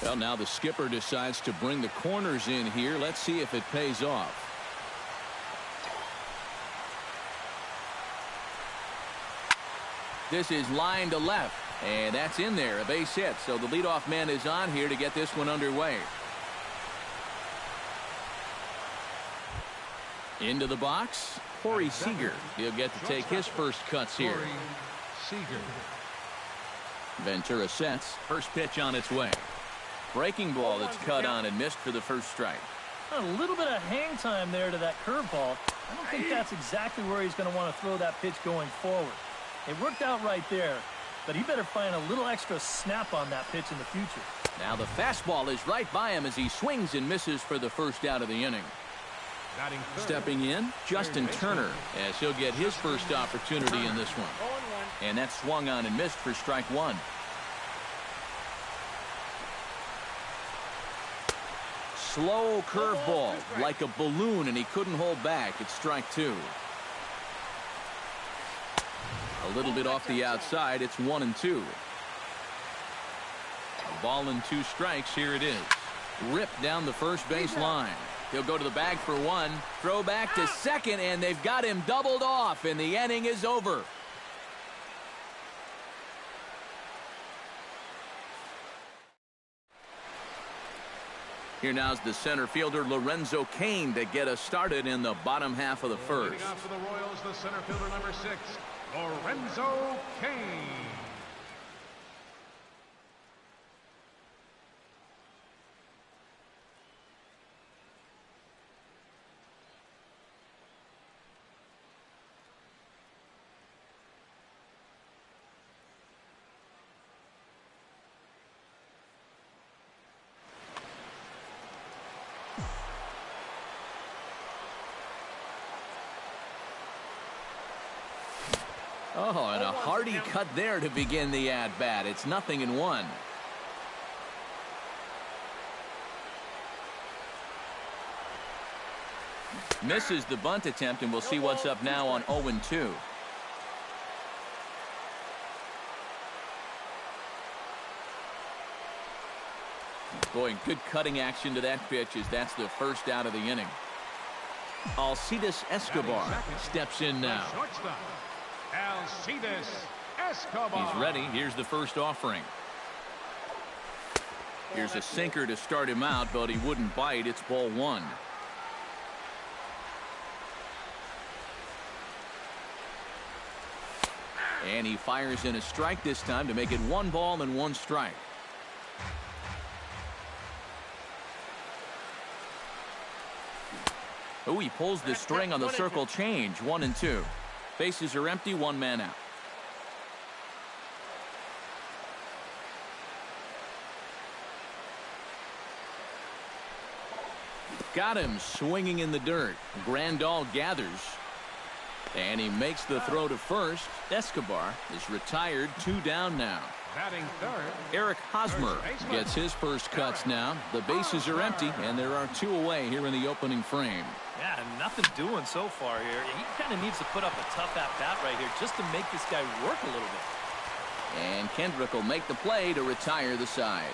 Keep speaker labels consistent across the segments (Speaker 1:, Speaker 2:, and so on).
Speaker 1: Well, now the skipper decides to bring the corners in here. Let's see if it pays off. This is line to left, and that's in there, a base hit. So the leadoff man is on here to get this one underway. Into the box, Corey Seager. He'll get to take his first cuts here. Ventura sets. First pitch on its way. Breaking ball that's cut on and missed for the first strike.
Speaker 2: A little bit of hang time there to that curveball. I don't think that's exactly where he's going to want to throw that pitch going forward. It worked out right there, but he better find a little extra snap on that pitch in the future.
Speaker 1: Now the fastball is right by him as he swings and misses for the first out of the inning. Stepping in, Justin Turner, as he'll get his first opportunity in this one. And that swung on and missed for strike one. Slow curveball, like a balloon, and he couldn't hold back. It's strike two. A little bit off the outside. It's 1-2. A ball and two strikes. Here it is. Ripped down the first base line. He'll go to the bag for one. Throw back to second, and they've got him doubled off, and the inning is over. Here now's the center fielder Lorenzo Cain to get us started in the bottom half of the first.
Speaker 3: Leading off for the Royals, the center fielder number 6, Lorenzo Cain.
Speaker 1: Oh, and a hearty cut there to begin the at-bat. It's 0-1. Misses the bunt attempt, and we'll see what's up now on 0-2. Boy, good cutting action to that pitch as that's the first out of the inning. Alcides Escobar steps in now.
Speaker 3: Alcides Escobar.
Speaker 1: He's ready. Here's the first offering. Here's a sinker to start him out, but he wouldn't bite. It's ball one. And he fires in a strike this time to make it 1 ball and 1 strike. Oh, he pulls the string on the circle change. 1-2. Bases are empty, 1 man out. Got him swinging in the dirt. Grandal gathers. And he makes the throw to first. Escobar is retired, 2 down now.
Speaker 3: Batting third,
Speaker 1: Eric Hosmer gets his first cuts now. The bases are empty, and there are 2 away here in the opening frame.
Speaker 2: Yeah, nothing doing so far here. He kind of needs to put up a tough at-bat right here just to make this guy work a little bit.
Speaker 1: And Kendrick will make the play to retire the side.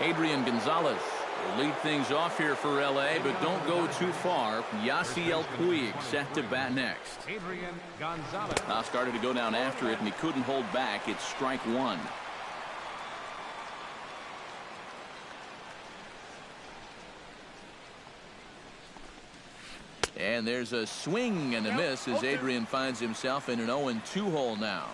Speaker 1: Adrian Gonzalez will lead things off here for LA, but don't go too far. Yasiel Puig set to bat next.
Speaker 3: Adrian Gonzalez.
Speaker 1: Started to go down after it, and he couldn't hold back. It's strike one. And there's a swing and a miss as Adrian finds himself in an 0-2 hole now.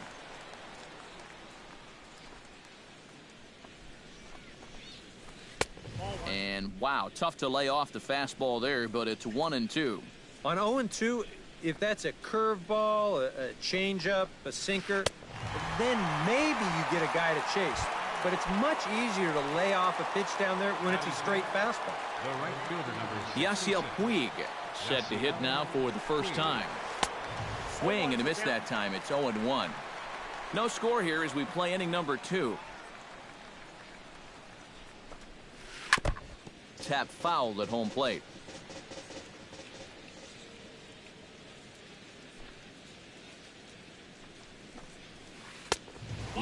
Speaker 1: And wow, tough to lay off the fastball there, but it's 1-2.
Speaker 4: On 0-2, if that's a curveball, a changeup, a sinker, then maybe you get a guy to chase. But it's much easier to lay off a pitch down there when it's a straight fastball.
Speaker 3: The right fielder number
Speaker 1: Yasiel Puig set to hit now for the first time. Swing and a miss that time. It's 0-1. No score here as we play inning number 2. Tap fouled at home plate.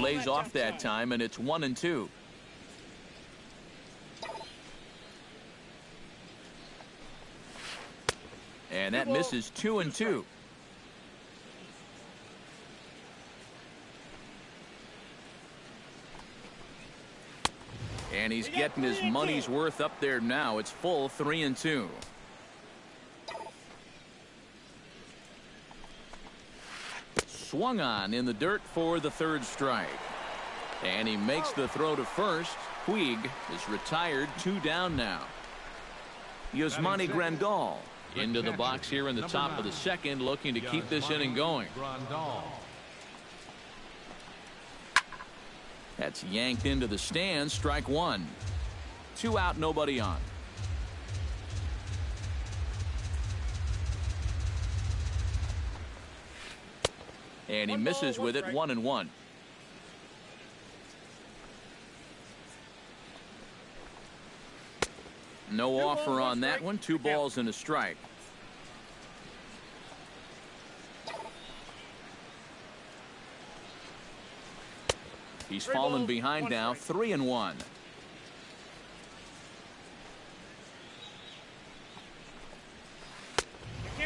Speaker 1: lays off that time, and it's 1-2. And that misses 2-2. And he's getting his money's worth up there now. It's full 3-2. Swung on in the dirt for the third strike. And he makes the throw to first. Puig is retired, 2 down now. Yasmani Grandal into the box here in the top of the second, looking to keep this inning going. That's yanked into the stands. Strike 1. 2 out, nobody on. And he misses with it, 1-1. No offer on that one. 2 balls and a strike. He's fallen behind now, 3-1.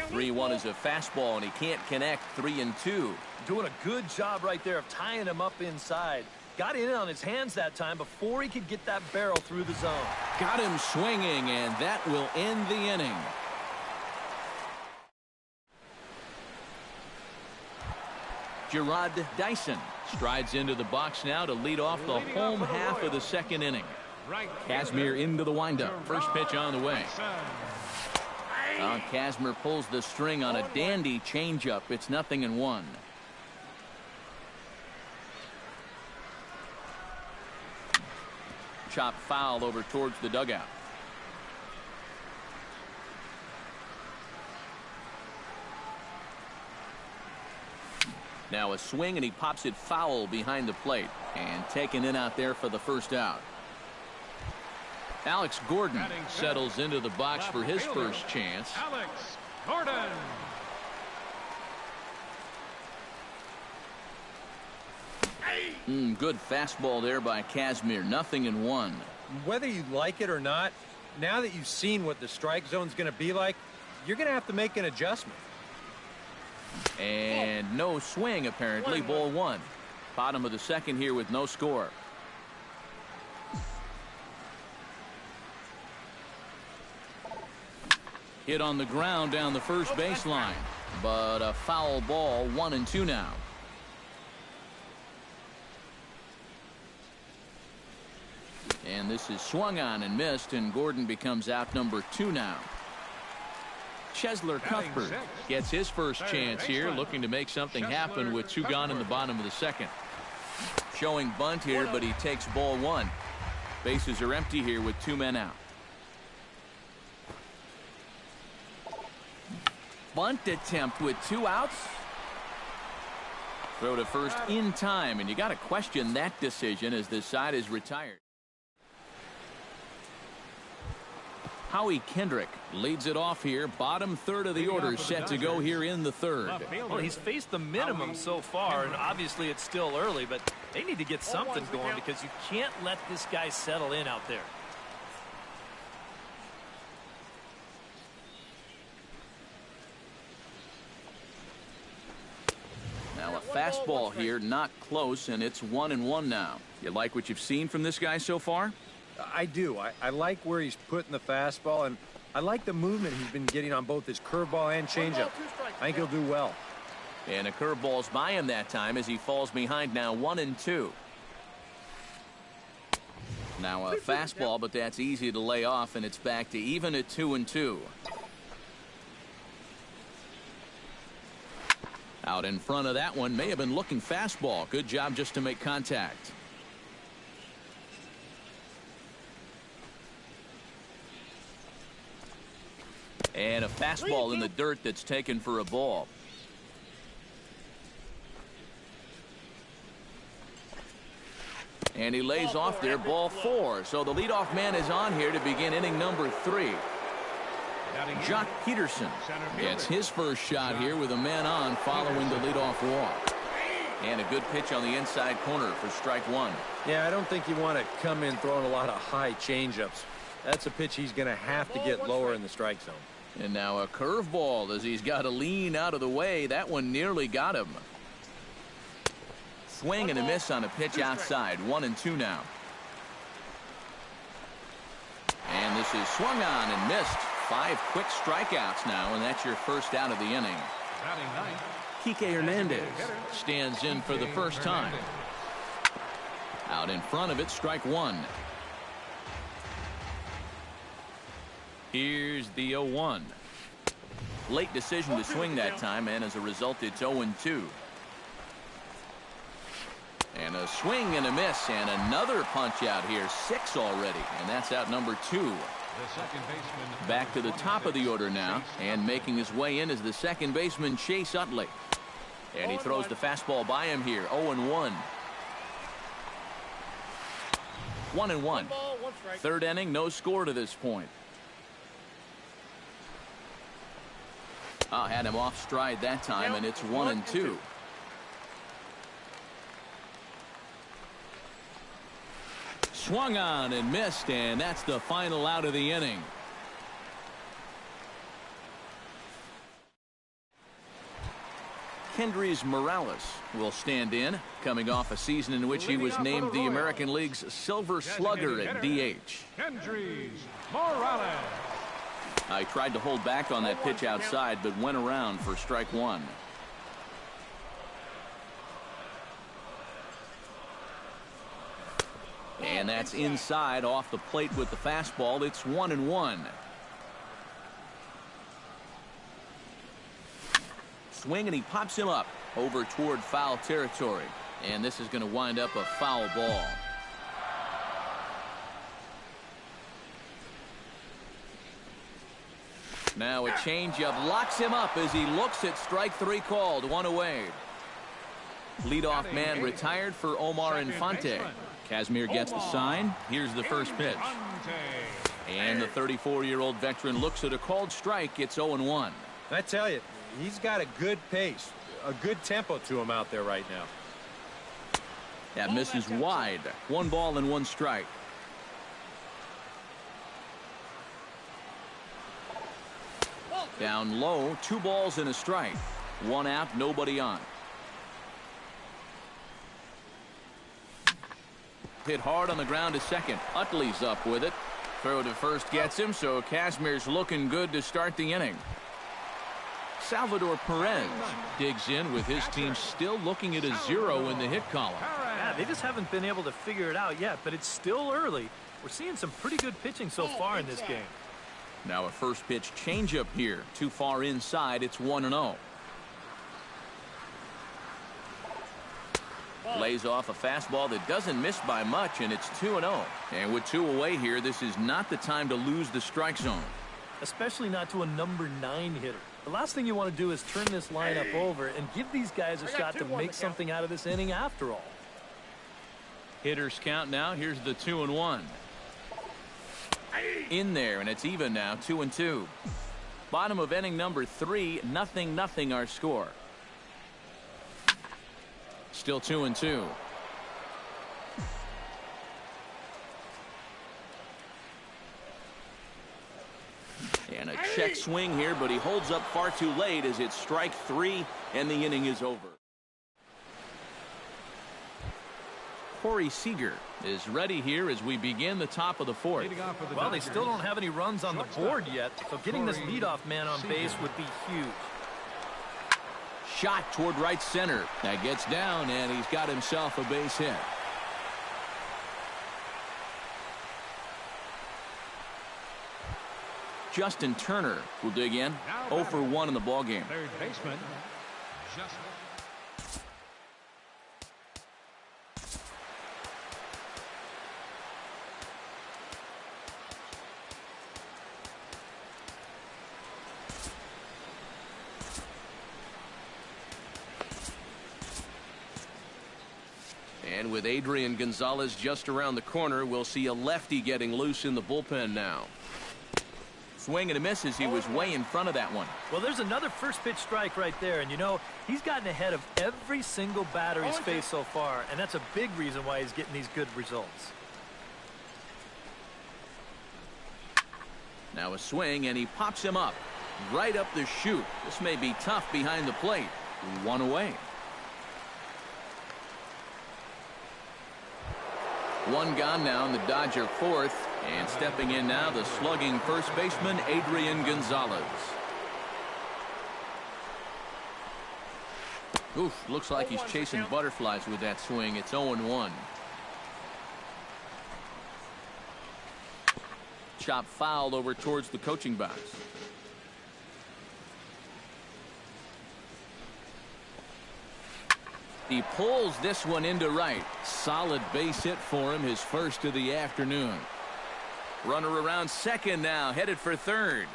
Speaker 1: Three-1 is a fastball, and he can't connect. 3-2.
Speaker 2: Doing a good job right there of tying him up inside. Got in on his hands that time before he could get that barrel through the zone.
Speaker 1: Got him swinging, and that will end the inning. Gerard Dyson strides into the box now to lead off the home half of the second inning. Kazmir into the windup. First pitch on the way. Kazmir pulls the string on a dandy changeup. It's 0-1. Chop foul over towards the dugout. Now a swing, and he pops it foul behind the plate, and taken in out there for the first out. Alex Gordon settles into the box for his first chance.
Speaker 3: Alex Gordon.
Speaker 1: Good fastball there by Kazmir. 0-1.
Speaker 4: Whether you like it or not, now that you've seen what the strike zone's going to be like, you're going to have to make an adjustment.
Speaker 1: And no swing, apparently. Ball 1. Bottom of the second here with no score. Hit on the ground down the first baseline, but a foul ball. 1-2 now. And this is swung on and missed, and Gordon becomes out number 2 now. Chesler Cuthbert gets his first chance here, looking to make something happen with 2 gone in the bottom of the second. Showing bunt here, but he takes ball 1. Bases are empty here with 2 men out. Bunt attempt with 2 outs. Throw to first in time, and you got to question that decision as this side is retired. Howie Kendrick leads it off here. Bottom third of the order set to go here in the third.
Speaker 2: Well, he's faced the minimum so far, and obviously it's still early, but they need to get something going because you can't let this guy settle in out there.
Speaker 1: Now a fastball here, not close, and it's 1-1 now. You like what you've seen from this guy so far?
Speaker 4: I do. I like where he's putting the fastball, and I like the movement he's been getting on both his curveball and changeup. I think he'll do well.
Speaker 1: And a curveball's by him that time as he falls behind now 1-2. Now a fastball, but that's easy to lay off, and it's back to even at 2-2. Out in front of that one, may have been looking fastball. Good job just to make contact. And a fastball in the dirt that's taken for a ball. And he lays off there, ball 4. So the leadoff man is on here to begin inning number 3. Jock Peterson gets his first shot here with a man on following the leadoff walk. And a good pitch on the inside corner for strike one.
Speaker 4: Yeah, I don't think you want to come in throwing a lot of high changeups. That's a pitch he's going to have to get lower in the strike zone.
Speaker 1: And now a curveball as he's got to lean out of the way. That one nearly got him. Swing and a miss on a pitch outside. 1-2 now. And this is swung on and missed. 5 quick strikeouts now, and that's your first out of the inning. Kike Hernandez stands in for the first time. Out in front of it, strike one. Here's the 0-1. Late decision to swing that time, and as a result, it's 0-2. And a swing and a miss, and another punch out here. 6 already, and that's out number 2. Back to the top of the order now, and making his way in is the second baseman, Chase Utley. And he throws the fastball by him here. 0-1. 1-1. Third inning, no score to this point. Had him off stride that time, and it's 1-2. Swung on and missed, and that's the final out of the inning. Kendrys Morales will stand in, coming off a season in which he was named the American League's Silver Slugger at DH.
Speaker 3: Kendrys Morales.
Speaker 1: I tried to hold back on that pitch outside, but went around for strike one. And that's inside off the plate with the fastball. It's 1-1. Swing, and he pops him up over toward foul territory. And this is going to wind up a foul ball. Now a changeup locks him up as he looks at strike 3 called. 1 away. Leadoff man retired for Omar Infante. Casimir gets the sign. Here's the first pitch. And the 34-year-old veteran looks at a called strike. It's 0-1.
Speaker 4: I tell you, he's got a good pace, a good tempo to him out there right now.
Speaker 1: That misses wide. 1 ball and 1 strike. Down low, 2 balls and a strike. 1 out, nobody on. Hit hard on the ground to second. Utley's up with it. Throw to first gets him, so Casimir's looking good to start the inning. Salvador Perez digs in with his team still looking at a 0 in the hit column.
Speaker 2: Yeah, they just haven't been able to figure it out yet, but it's still early. We're seeing some pretty good pitching so far in this game.
Speaker 1: Now a first pitch changeup here. Too far inside. It's 1-0. Lays off a fastball that doesn't miss by much, and it's 2-0. And with 2 away here, this is not the time to lose the strike zone.
Speaker 2: Especially not to a number 9 hitter. The last thing you want to do is turn this lineup over and give these guys a shot to make something out of this inning after all.
Speaker 1: Hitters count now. Here's the 2-1. In there, and it's even now. 2-2. Bottom of inning number 3. 0-0 our score. Still 2-2. And a check swing here, but he holds up far too late as it's strike 3 and the inning is over. Corey Seager is ready here as we begin the top of the 4th.
Speaker 2: Well, they still don't have any runs on the board yet, so getting this leadoff man on base would be huge.
Speaker 1: Shot toward right center. That gets down, and he's got himself a base hit. Justin Turner will dig in. 0 for 1 in the ballgame.
Speaker 3: Third baseman, Justin.
Speaker 1: And with Adrian Gonzalez just around the corner, we'll see a lefty getting loose in the bullpen now. Swing and a miss as he was way in front of that one.
Speaker 2: Well, there's another first pitch strike right there. And, you know, he's gotten ahead of every single batter he's faced so far. And that's a big reason why he's getting these good results.
Speaker 1: Now a swing, and he pops him up. Right up the chute. This may be tough behind the plate. One away. One gone now in the Dodger fourth. And stepping in now, the slugging first baseman, Adrian Gonzalez. Oof, looks like he's chasing butterflies with that swing. It's 0-1. Chop fouled over towards the coaching box. He pulls this one into right. Solid base hit for him, his first of the afternoon. Runner around second now, headed for third.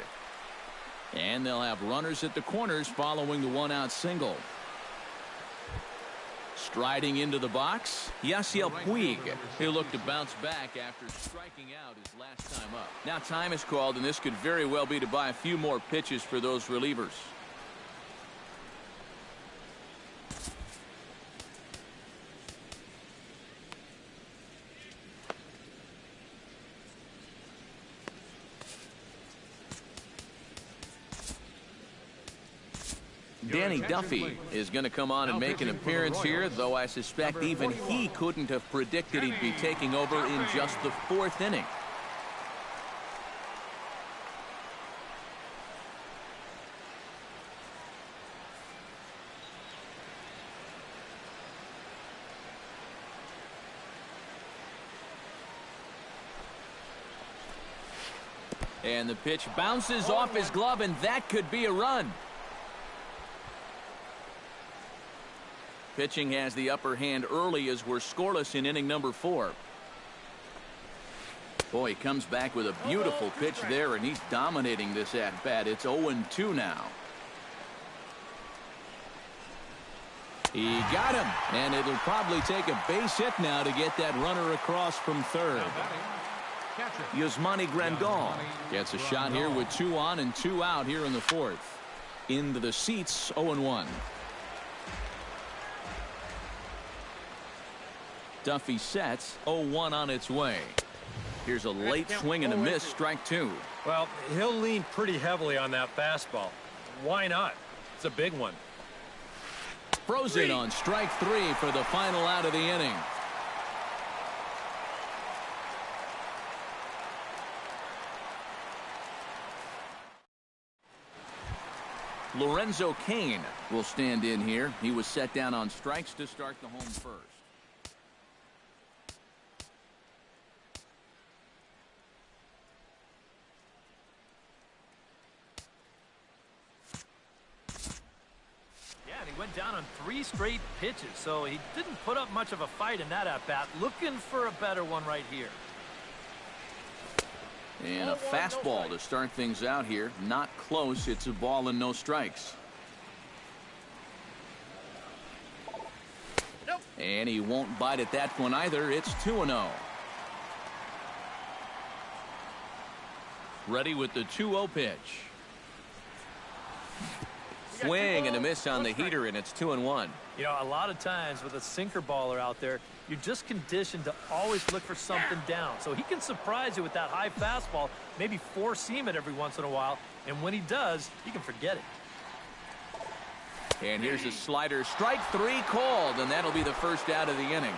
Speaker 1: And they'll have runners at the corners following the one-out single. Striding into the box, Yasiel Puig. He'll look to bounce back after striking out his last time up. Now time is called, and this could very well be to buy a few more pitches for those relievers. Danny Duffy is going to come on and make an appearance here, though I suspect even he couldn't have predicted he'd be taking over in just the fourth inning. And the pitch bounces off his glove, and that could be a run. Pitching has the upper hand early as we're scoreless in inning number 4. Boy, he comes back with a beautiful pitch there, and he's dominating this at-bat. It's 0-2 now. He got him, and it'll probably take a base hit now to get that runner across from third. Yasmani Grandal gets a shot here with 2 on and 2 out here in the fourth. Into the seats, 0-1. Duffy sets, 0-1 on its way. Here's a late swing and a miss, strike 2.
Speaker 4: Well, he'll lean pretty heavily on that fastball. Why not? It's a big one.
Speaker 1: Frozen on strike 3 for the final out of the inning. Lorenzo Cain will stand in here. He was set down on strikes to start the home first.
Speaker 2: Went down on 3 straight pitches, so he didn't put up much of a fight in that at-bat. Looking for a better one right here.
Speaker 1: And a fastball to start things out here. Not close. It's a ball and no strikes.
Speaker 2: Nope.
Speaker 1: And he won't bite at that one either. It's 2-0. Ready with the 2-0 pitch. Swing and a miss on the heater, and it's 2-1.
Speaker 2: You know, a lot of times with a sinker baller out there, you're just conditioned to always look for something down. So he can surprise you with that high fastball, maybe four-seam it every once in a while, and when he does, you can forget it.
Speaker 1: And here's a slider. Strike 3 called, and that'll be the first out of the inning.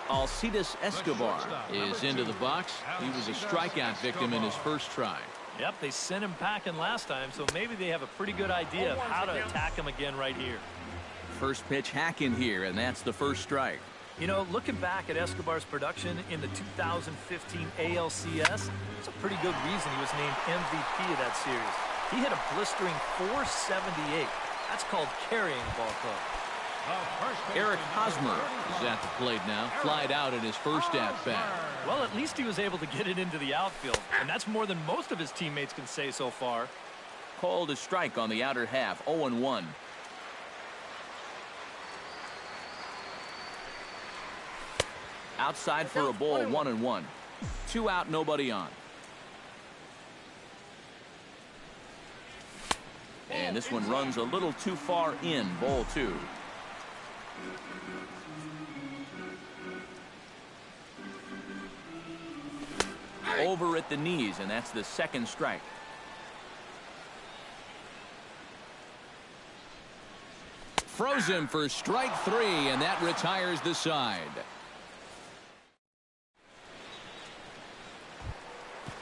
Speaker 1: Alcides Escobar is into the box. He was a strikeout victim in his first try.
Speaker 2: Yep, they sent him packing last time, so maybe they have a pretty good idea of how to attack him again right here.
Speaker 1: First pitch hacking here, and that's the first strike.
Speaker 2: You know, looking back at Escobar's production in the 2015 ALCS, it's a pretty good reason he was named MVP of that series. He hit a blistering .478. That's called carrying the ball club.
Speaker 1: Eric Hosmer is at the plate now. Flied out in his first at-bat.
Speaker 2: Well, at least he was able to get it into the outfield, and that's more than most of his teammates can say so far.
Speaker 1: Called a strike on the outer half, 0-1. Outside for a ball, 1-1. 2 out, nobody on. And this one runs a little too far in, ball 2. Over at the knees, and that's the second strike. Throws him for strike 3, and that retires the side.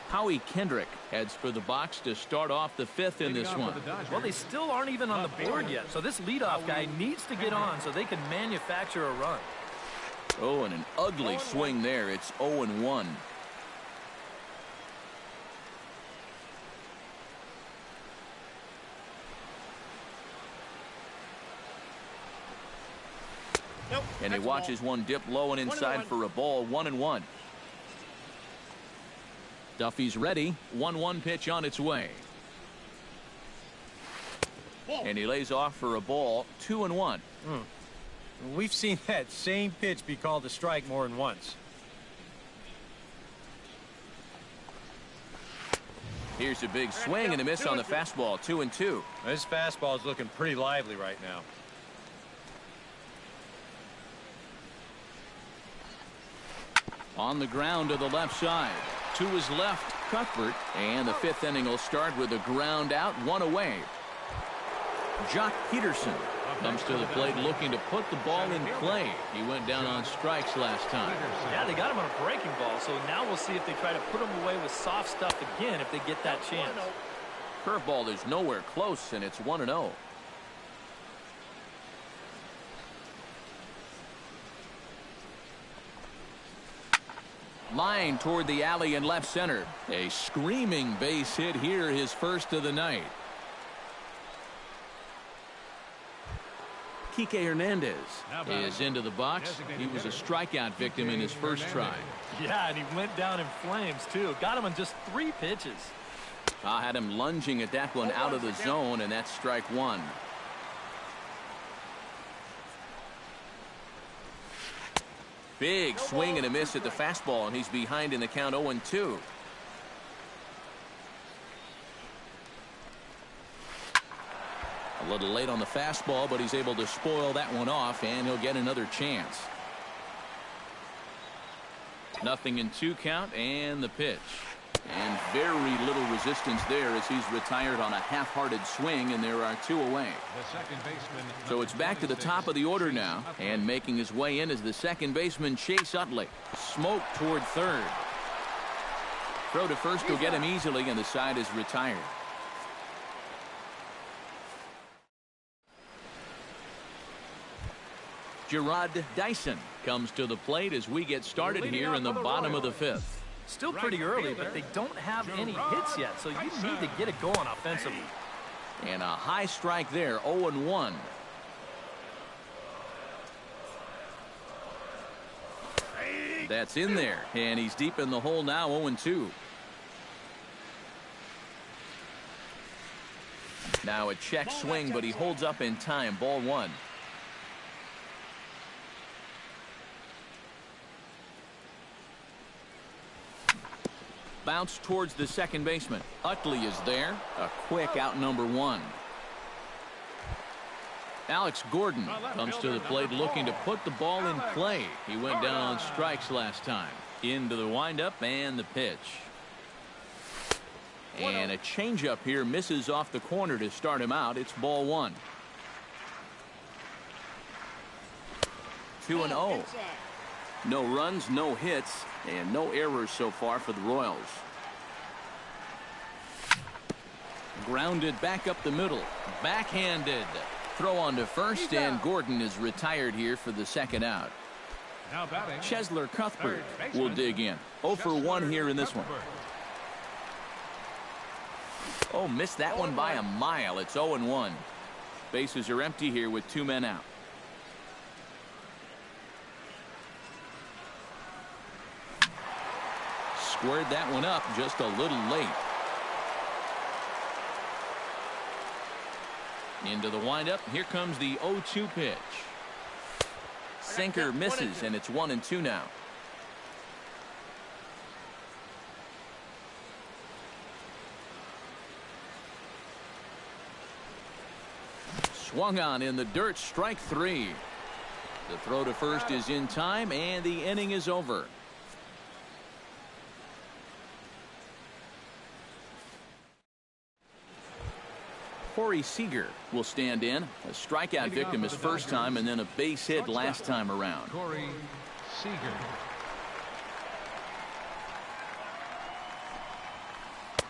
Speaker 1: Howie Kendrick heads for the box to start off the 5th in this one.
Speaker 2: Well, they still aren't even on the board yet, so this leadoff guy needs to get on so they can manufacture a run.
Speaker 1: Oh, and an ugly swing there. It's 0-1. And he watches one dip low and inside for a ball. 1-1. Duffy's ready. 1-1 pitch on its way. And he lays off for a ball. 2-1.
Speaker 4: We've seen that same pitch be called a strike more than once.
Speaker 1: Here's a big swing and a miss on the fastball. 2-2.
Speaker 4: This fastball is looking pretty lively right now.
Speaker 1: On the ground to the left side. To his left, Cuthbert. And the 5th inning will start with a ground out, 1 away. Jock Peterson comes to the plate looking to put the ball in play. He went down on strikes last time.
Speaker 2: Yeah, they got him on a breaking ball, so now we'll see if they try to put him away with soft stuff again if they get that chance.
Speaker 1: Curveball is nowhere close, and it's 1-0. Line toward the alley in left center. A screaming base hit here, his first of the night. Kike Hernandez is into the box. He was a strikeout victim in his first try.
Speaker 2: Yeah, and he went down in flames, too. Got him on just 3 pitches.
Speaker 1: I had him lunging at that one out of the zone, and that's strike 1. Big swing and a miss at the fastball, and he's behind in the count 0-2. A little late on the fastball, but he's able to spoil that one off, and he'll get another chance. 0-2 count, and the pitch. And very little resistance there as he's retired on a half-hearted swing, and there are 2 away. So it's back to the top of the order now, and making his way in is the second baseman, Chase Utley. Smoke toward third. Throw to first will get him easily, and the side is retired. Gerard Dyson comes to the plate as we get started here in the bottom of the 5th.
Speaker 2: Still pretty early, but they don't have any hits yet, so you need to get it going offensively.
Speaker 1: And a high strike there, 0-1. That's in there, and he's deep in the hole now, 0-2. Now a check swing, but he holds up in time, ball 1. Bounce towards the second baseman. Utley is there. A quick out number 1. Alex Gordon comes to the plate looking to put the ball in play. He went down on strikes last time. Into the windup and the pitch. And a changeup here misses off the corner to start him out. It's ball 1. 2-0. No runs, no hits, and no errors so far for the Royals. Grounded back up the middle. Backhanded. Throw on to first, and Gordon is retired here for the second out. Chesler Cuthbert will dig in. 0 for 1 here in this one. Oh, missed that one by a mile. It's 0-1. Bases are empty here with 2 men out. Squared that one up just a little late. Into the windup. Here comes the 0-2 pitch. Sinker misses, and it's 1-2 now. Swung on in the dirt, strike 3. The throw to first is in time, and the inning is over. Corey Seager will stand in. A strikeout victim his first time, and then a base hit last time around.
Speaker 3: Corey Seager.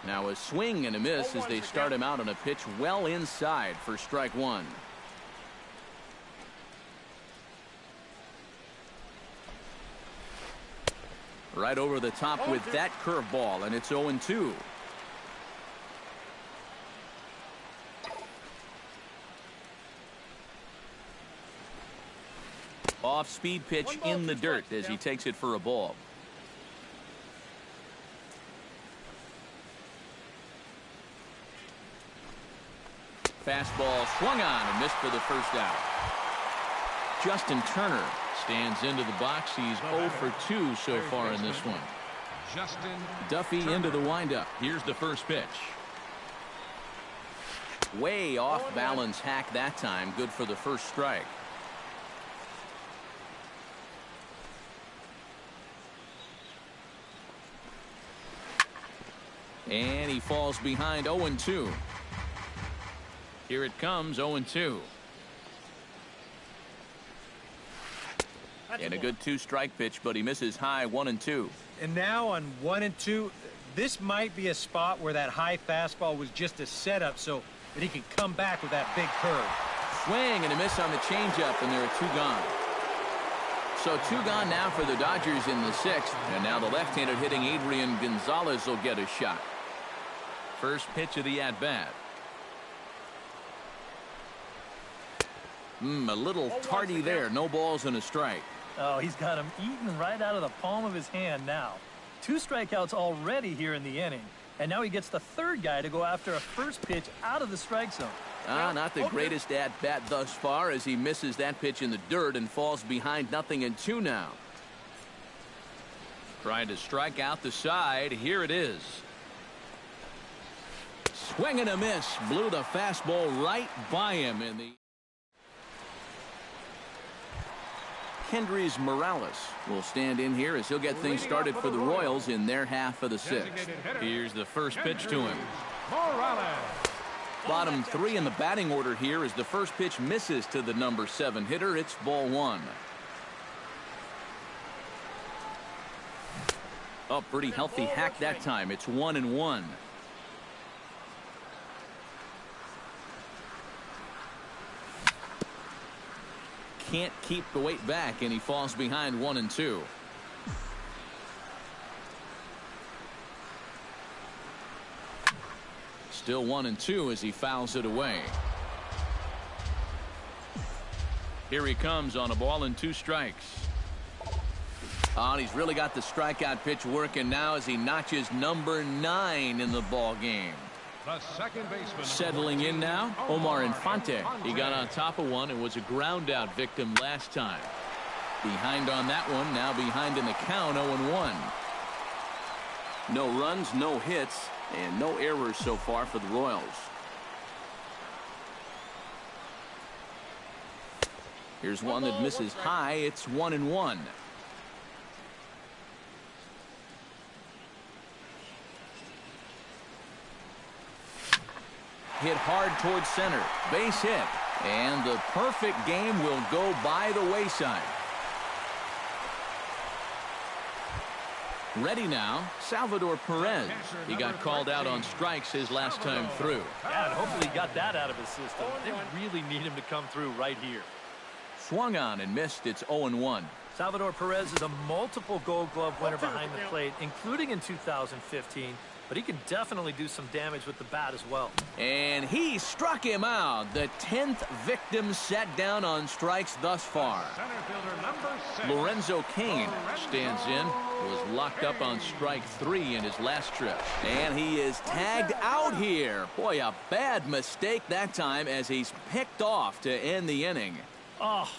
Speaker 1: Now a swing and a miss as they start him out on a pitch well inside for strike 1. Right over the top with that curveball, and it's 0-2. Off-speed pitch in the dirt as he takes it for a ball. Fastball swung on and missed for the first out. Justin Turner stands into the box. He's 0 for 2 so far in this one.
Speaker 3: Justin
Speaker 1: Duffy into the windup. Here's the first pitch. Way off balance hack that time. Good for the first strike. And he falls behind 0-2. Here it comes, 0-2. And a good 2-strike pitch, but he misses high 1-2.
Speaker 4: And now on 1-2, this might be a spot where that high fastball was just a setup so that he can come back with that big curve.
Speaker 1: Swing and a miss on the changeup, and there are 2 gone. So 2 gone now for the Dodgers in the 6th, and now the left-handed hitting Adrian Gonzalez will get a shot. First pitch of the at-bat. A little tardy there. No balls and a strike.
Speaker 2: Oh, he's got him eaten right out of the palm of his hand now. 2 strikeouts already here in the inning. And now he gets the 3rd guy to go after a first pitch out of the strike zone.
Speaker 1: Not the greatest at-bat thus far as he misses that pitch in the dirt and falls behind 0-2 now. Trying to strike out the side. Here it is. Swing and a miss. Blew the fastball right by him in the... Kendrys Morales will stand in here as he'll get things started for the Royals in their half of the 6th. Here's the first pitch to him. Bottom 3 in the batting order here as the first pitch misses to the number 7 hitter. It's ball 1. Oh, pretty healthy hack that time. It's 1-1. Can't keep the weight back, and he falls behind 1-2. Still 1-2 as he fouls it away. Here he comes on a ball and 2 strikes. Oh, and he's really got the strikeout pitch working now as he notches number 9 in the ball game.
Speaker 3: The second baseman.
Speaker 1: Settling in now, Omar Infante. He got on top of one and was a ground out victim last time. Behind on that one, now behind in the count, 0-1. No runs, no hits, and no errors so far for the Royals. Here's one that misses high. It's 1-1. Hit hard towards center. Base hit. And the perfect game will go by the wayside. Ready now, Salvador Perez. He got called out on strikes his last time through.
Speaker 2: Yeah, and hopefully he got that out of his system. They really need him to come through right here.
Speaker 1: Swung on and missed. It's 0-1.
Speaker 2: Salvador Perez is a multiple Gold Glove winner behind the plate, including in 2015. But he can definitely do some damage with the bat as well.
Speaker 1: And he struck him out. The 10th victim set down on strikes thus far. Lorenzo Cain stands in. Was locked up on strike 3 in his last trip. And he is tagged out here. Boy, a bad mistake that time as he's picked off to end the inning.
Speaker 2: Oh,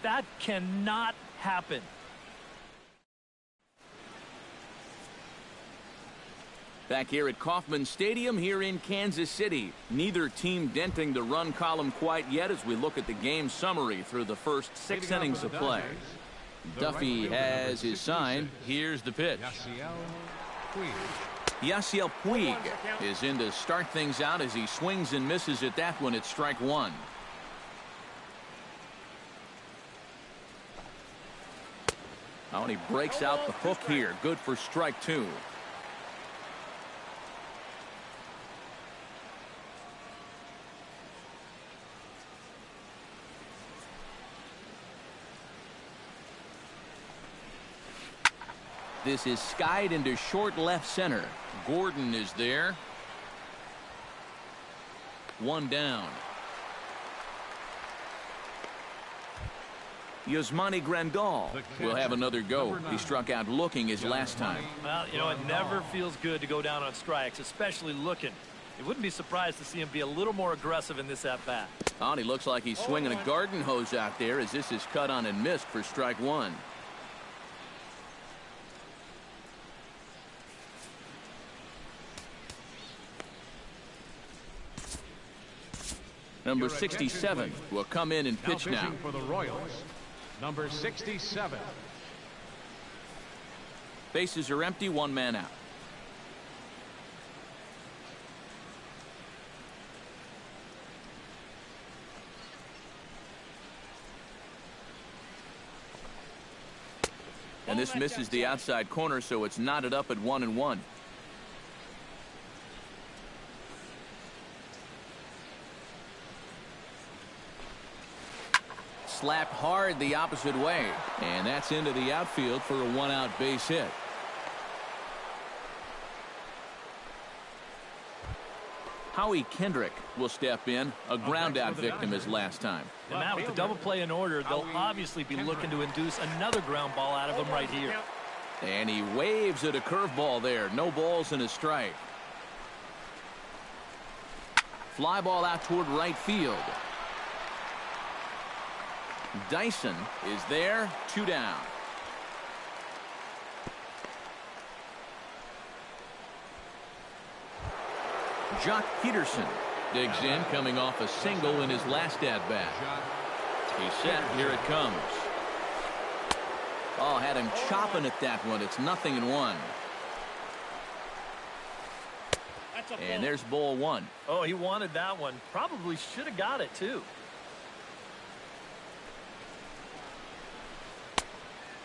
Speaker 2: that cannot happen.
Speaker 1: Back here at Kauffman Stadium here in Kansas City. Neither team denting the run column quite yet as we look at the game summary through the first 6 innings of play. Duffy has his sign. Here's the pitch. Yasiel Puig is in to start things out as he swings and misses at that one at strike one. Oh, and he breaks out the hook here. Good for strike two. This is skied into short left center. Gordon is there. One down. Yasmani Grandal will have another go. He struck out looking his last time.
Speaker 2: Well, you know, it never feels good to go down on strikes, especially looking. It wouldn't be surprised to see him be a little more aggressive in this at-bat.
Speaker 1: Oh, and he looks like he's swinging a garden hose out there as this is cut on and missed for strike one. Number 67 will come in and pitch now.
Speaker 3: For the Royals, number 67.
Speaker 1: Bases are empty, one man out. And this misses the outside corner, so it's knotted up at 1-1. Slapped hard the opposite way, and that's into the outfield for a one-out base hit. Howie Kendrick will step in, a ground-out victim his last time.
Speaker 2: And Matt, with the double play in order, they'll obviously be looking to induce another ground ball out of him right here.
Speaker 1: And he waves at a curveball there. No balls and a strike. Fly ball out toward right field. Dyson is there, 2 down. Jock Peterson digs in, coming off a single in his last at-bat. He's set. Here it comes. Oh, had him chopping at that one. It's 0-1. And there's ball one.
Speaker 2: Oh, he wanted that one. Probably should have got it, too.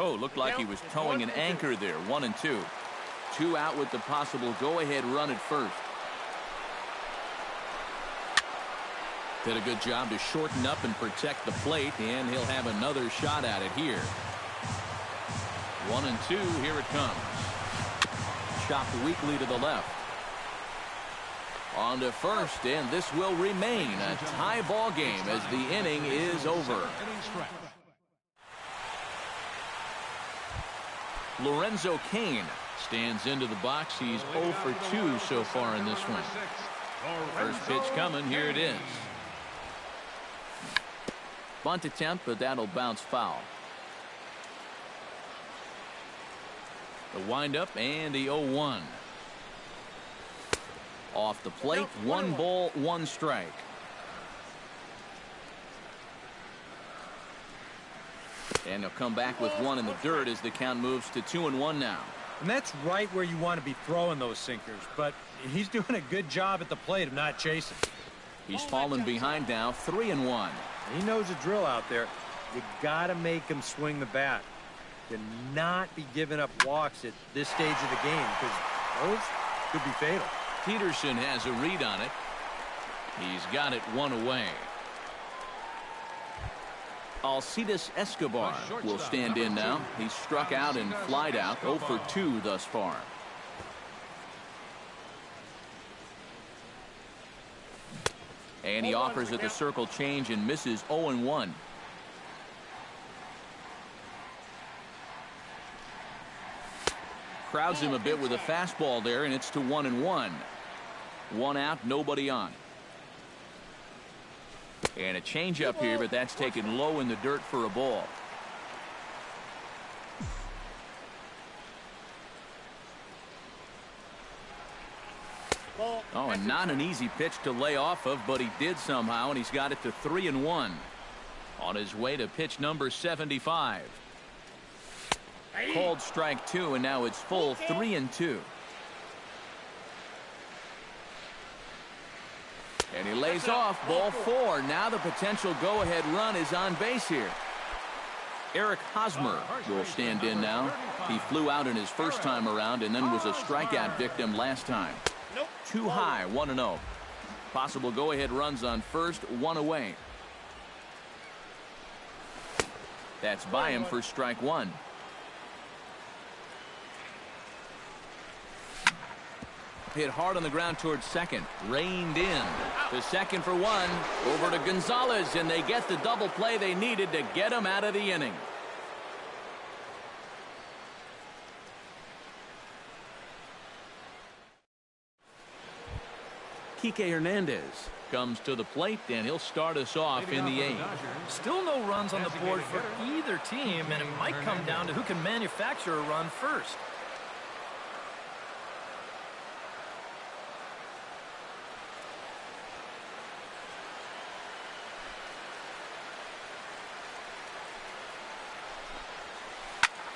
Speaker 1: Oh, looked like he was towing an anchor there. 1-2. 2 out with the possible go-ahead run at first. Did a good job to shorten up and protect the plate, and he'll have another shot at it here. 1-2. Here it comes. Chopped weakly to the left. On to first, and this will remain a tie ball game as the inning is over. Lorenzo Cain stands into the box. He's 0 for 2 so far in this one. First pitch coming. Here it is. Bunt attempt, but that'll bounce foul. The windup and the 0-1. Off the plate, 1 ball, 1 strike. And he'll come back with 1 in the dirt as the count moves to 2-1 now.
Speaker 4: And that's right where you want to be throwing those sinkers, but he's doing a good job at the plate of not chasing.
Speaker 1: He's fallen behind now, 3-1.
Speaker 4: He knows the drill out there. You got to make him swing the bat. To not be giving up walks at this stage of the game, because those could be fatal.
Speaker 1: Peterson has a read on it. He's got it 1 away. Alcides Escobar will stand in now. He's struck out and flied out, 0 for 2 thus far. And he offers at the circle change and misses 0-1. Crowds him a bit with a fastball there, and it's to 1-1. 1 out, nobody on. And a changeup here, but that's taken low in the dirt for a ball. Oh, and not an easy pitch to lay off of, but he did somehow, and he's got it to 3-1. On his way to pitch number 75. Called strike 2, and now it's full 3-2. And he lays off ball 4. Now the potential go-ahead run is on base here. Eric Hosmer will stand in now. He flew out in his first time around and then was a strikeout victim last time. Too high, 1-0. Possible go-ahead runs on first, 1 away. That's by him for strike 1. Hit hard on the ground towards second. Reined in. To second for 1. Over to Gonzalez, and they get the double play they needed to get him out of the inning. Kike Hernandez comes to the plate, and he'll start us off in the 8th.
Speaker 2: Still no runs on the board for either team, and it might come down to who can manufacture a run first.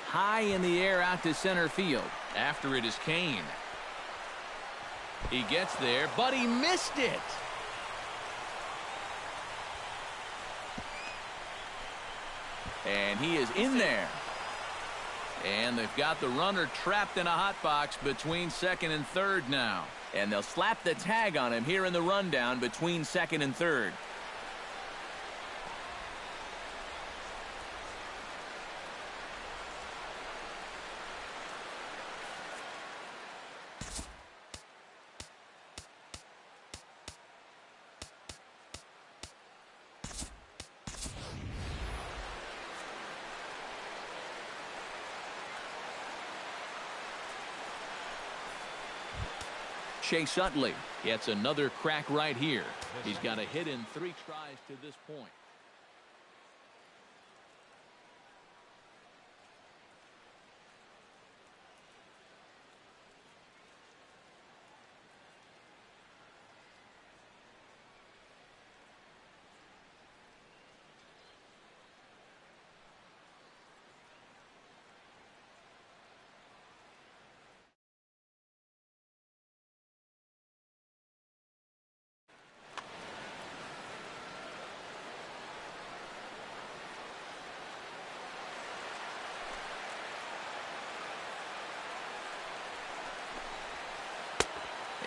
Speaker 1: High in the air out to center field. After it is Kane. He gets there, but he missed it. And he is in there. And they've got the runner trapped in a hot box between second and third now. And they'll slap the tag on him here in the rundown between second and third. Chase Utley gets another crack right here. He's got a hit in 3 tries to this point.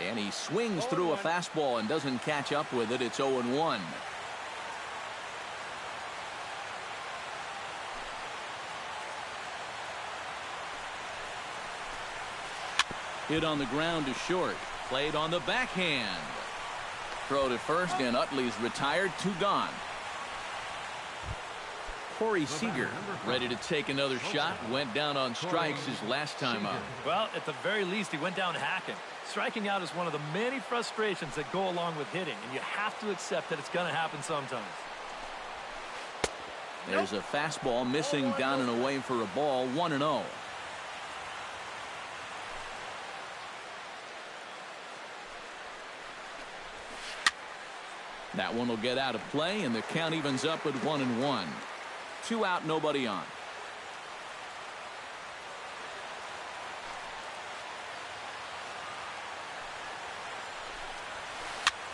Speaker 1: And he swings through a fastball and doesn't catch up with it. It's 0-1. Hit on the ground to short. Played on the backhand. Throw to first, and Utley's retired. 2 gone. Corey Seager ready to take another shot. Went down on strikes his last time up.
Speaker 2: Well, at the very least, he went down hacking. Striking out is one of the many frustrations that go along with hitting, and you have to accept that it's going to happen sometimes.
Speaker 1: There's a fastball missing down and away for a ball. 1-0. That one will get out of play, and the count evens up at 1-1. 2 out, nobody on.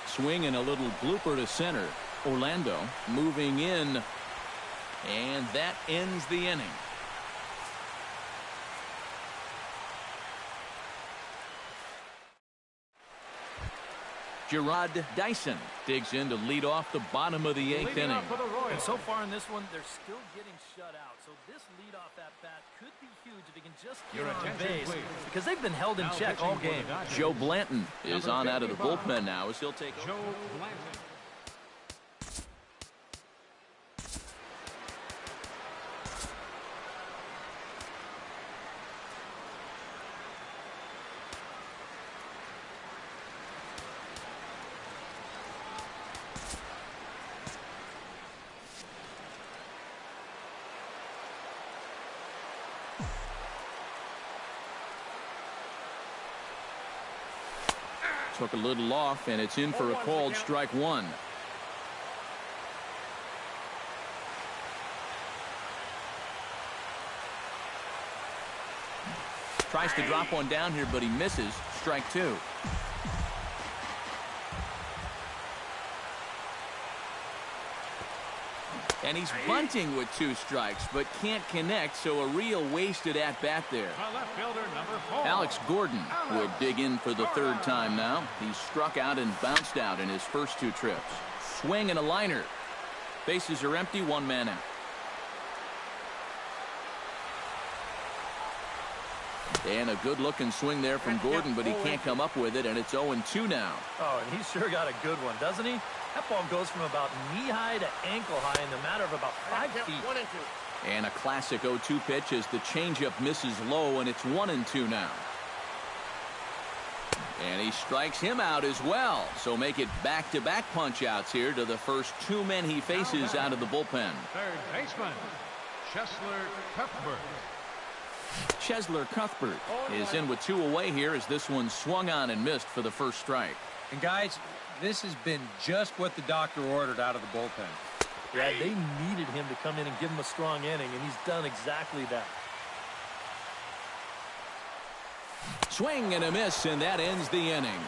Speaker 1: Swing and a little blooper to center. Orlando moving in, and that ends the inning. Gerard Dyson digs in to lead off the bottom of the 8th inning.
Speaker 2: And so far in this one, they're still getting shut out. So this leadoff at bat could be huge if he can just get on base, because they've been held in check all game.
Speaker 1: Joe Blanton is on out of the bullpen now as he'll take over.
Speaker 3: Joe Blanton.
Speaker 1: Took a little off, and it's in for a called strike one. Tries to drop one down here, but he misses. Strike two. And he's bunting with 2 strikes, but can't connect, so a real wasted at-bat there.
Speaker 3: Left fielder number 4.
Speaker 1: Alex Gordon would dig in for the 3rd time now. He's struck out and bounced out in his first 2 trips. Swing and a liner. Bases are empty, 1 man out. And a good-looking swing there from Gordon, but he can't come up with it, and it's 0-2 now.
Speaker 2: Oh, and he's sure got a good one, doesn't he? That ball goes from about knee-high to ankle-high in the matter of about 5 feet.
Speaker 1: And a classic 0-2 pitch as the changeup misses low, and it's 1-2 now. And he strikes him out as well. So make it back-to-back punch-outs here to the first 2 men he faces out of the bullpen.
Speaker 3: Third baseman, Cheslor Cuthbert.
Speaker 1: Cheslor Cuthbert is in with 2 away here as this one swung on and missed for the first strike.
Speaker 4: And guys, this has been just what the doctor ordered out of the bullpen.
Speaker 2: Yeah, they needed him to come in and give him a strong inning, and he's done exactly that.
Speaker 1: Swing and a miss, and that ends the inning.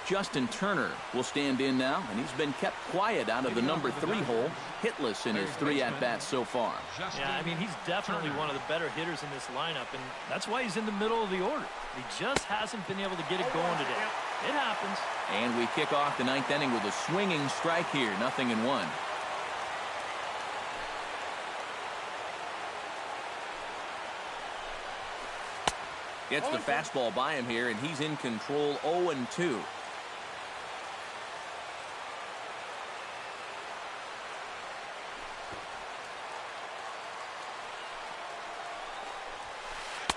Speaker 1: Justin Turner will stand in now, and he's been kept quiet out of the number 3 hole, hitless in his 3 at-bats so far.
Speaker 2: Yeah, I mean, he's definitely one of the better hitters in this lineup, and that's why he's in the middle of the order. He just hasn't been able to get it going today. It happens.
Speaker 1: And we kick off the 9th inning with a swinging strike here, 0-1. Gets the fastball by him here, and he's in control, 0-2.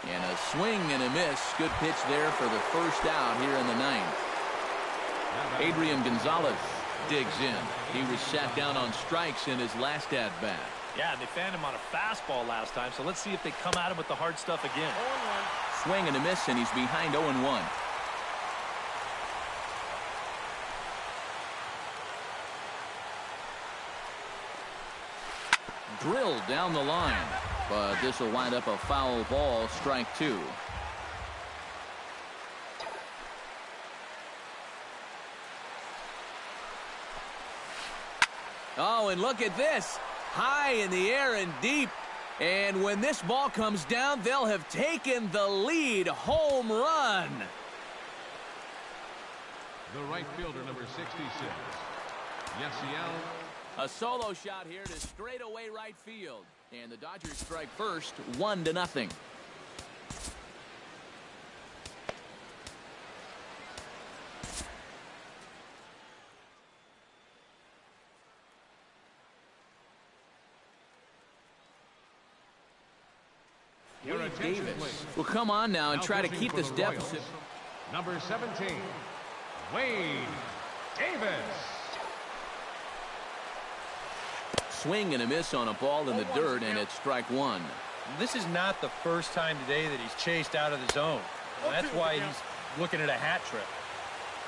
Speaker 1: And a swing and a miss. Good pitch there for the first out here in the 9th. Adrian Gonzalez digs in. He was sat down on strikes in his last at-bat.
Speaker 2: Yeah, they fanned him on a fastball last time, so let's see if they come at him with the hard stuff again.
Speaker 1: Swing and a miss, and he's behind 0-1. Drilled down the line, but this will wind up a foul ball, strike 2. Oh, and look at this. High in the air and deep. And when this ball comes down, they'll have taken the lead. Home run.
Speaker 3: The right fielder, number 66, Yasiel.
Speaker 1: A solo shot here to straightaway right field. And the Dodgers strike first, 1-0.
Speaker 3: Your attention,
Speaker 1: Davis
Speaker 3: please.
Speaker 1: will come on now and
Speaker 3: Now
Speaker 1: try to
Speaker 3: pitching
Speaker 1: keep
Speaker 3: for
Speaker 1: this
Speaker 3: the
Speaker 1: deficit.
Speaker 3: Royals, number 17, Wade Davis.
Speaker 1: Swing and a miss on a ball in the dirt, and it's strike 1.
Speaker 4: This is not the first time today that he's chased out of the zone. That's why he's looking at a hat trick.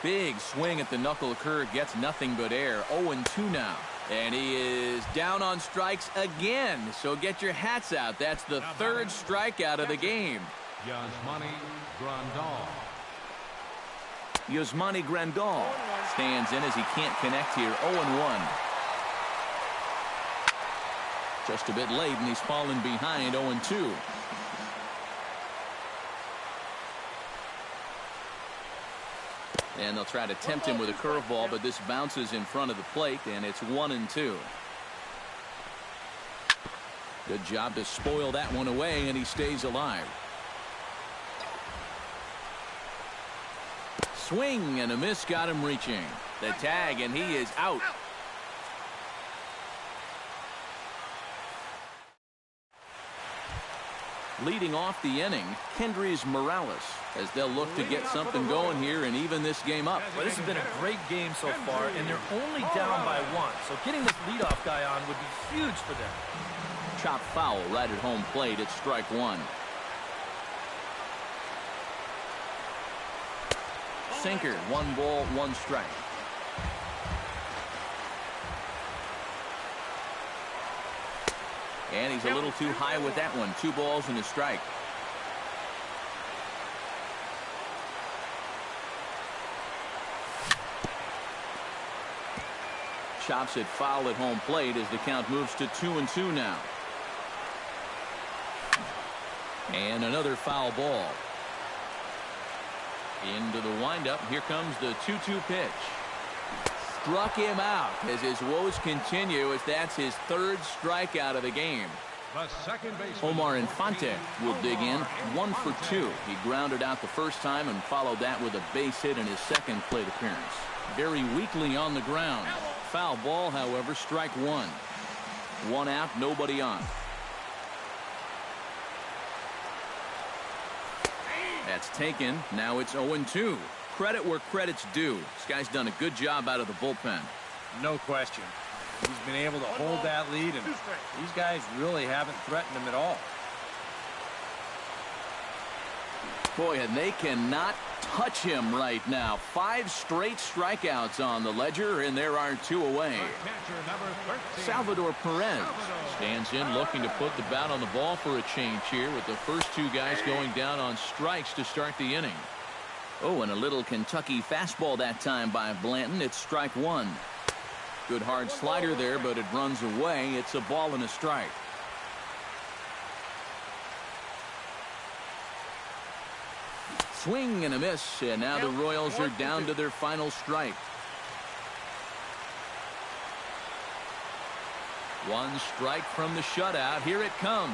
Speaker 1: Big swing at the knuckle curve, gets nothing but air. 0-2 now. And he is down on strikes again. So get your hats out. That's the 3rd strikeout of the game.
Speaker 3: Yasmani Grandal.
Speaker 1: Yasmani Grandal stands in as he can't connect here. 0-1. Just a bit late, and he's fallen behind 0-2. And they'll try to tempt him with a curveball, but this bounces in front of the plate, and it's 1-2. Good job to spoil that one away, and he stays alive. Swing and a miss got him reaching. The tag, and he is out. Leading off the inning, Kendrys Morales, as they'll look to get something going here and even this game up.
Speaker 2: Well, this has been a great game so far, and they're only down by 1. So getting this leadoff guy on would be huge for them.
Speaker 1: Chop foul right at home plate. It's strike 1. sinker. 1 ball, 1 strike. And he's a little too high with that one. 2 balls and a strike. Chops it foul at home plate as the count moves to 2-2 now. And another foul ball. Into the windup. Here comes the 2-2 pitch. Struck him out as his woes continue, as that's his 3rd strikeout of the game.
Speaker 3: The second baseman,
Speaker 1: Omar Infante will dig in. 1 for 2. He grounded out the first time and followed that with a base hit in his 2nd plate appearance. Very weakly on the ground. Foul ball, however, strike 1. 1 out, nobody on. That's taken. Now it's 0-2. Credit where credit's due. This guy's done a good job out of the bullpen.
Speaker 5: No question. He's been able to hold that lead, and these guys really haven't threatened him at all.
Speaker 1: Boy, and they cannot touch him right now. 5 straight strikeouts on the ledger, and there are 2 away.
Speaker 3: catcher number 13.
Speaker 1: Salvador Perez stands in, looking to put the bat on the ball for a change here, with the first 2 guys going down on strikes to start the inning. Oh, and a little Kentucky fastball that time by Blanton. It's strike 1. Good hard slider there, but it runs away. It's a ball and a strike. Swing and a miss, and now the Royals are down to their final strike. 1 strike from the shutout. Here it comes.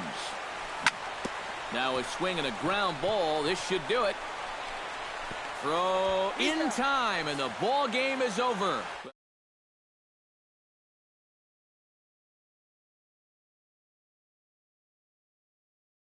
Speaker 1: Now a swing and a ground ball. This should do it. Throw in time, and the ball game is over.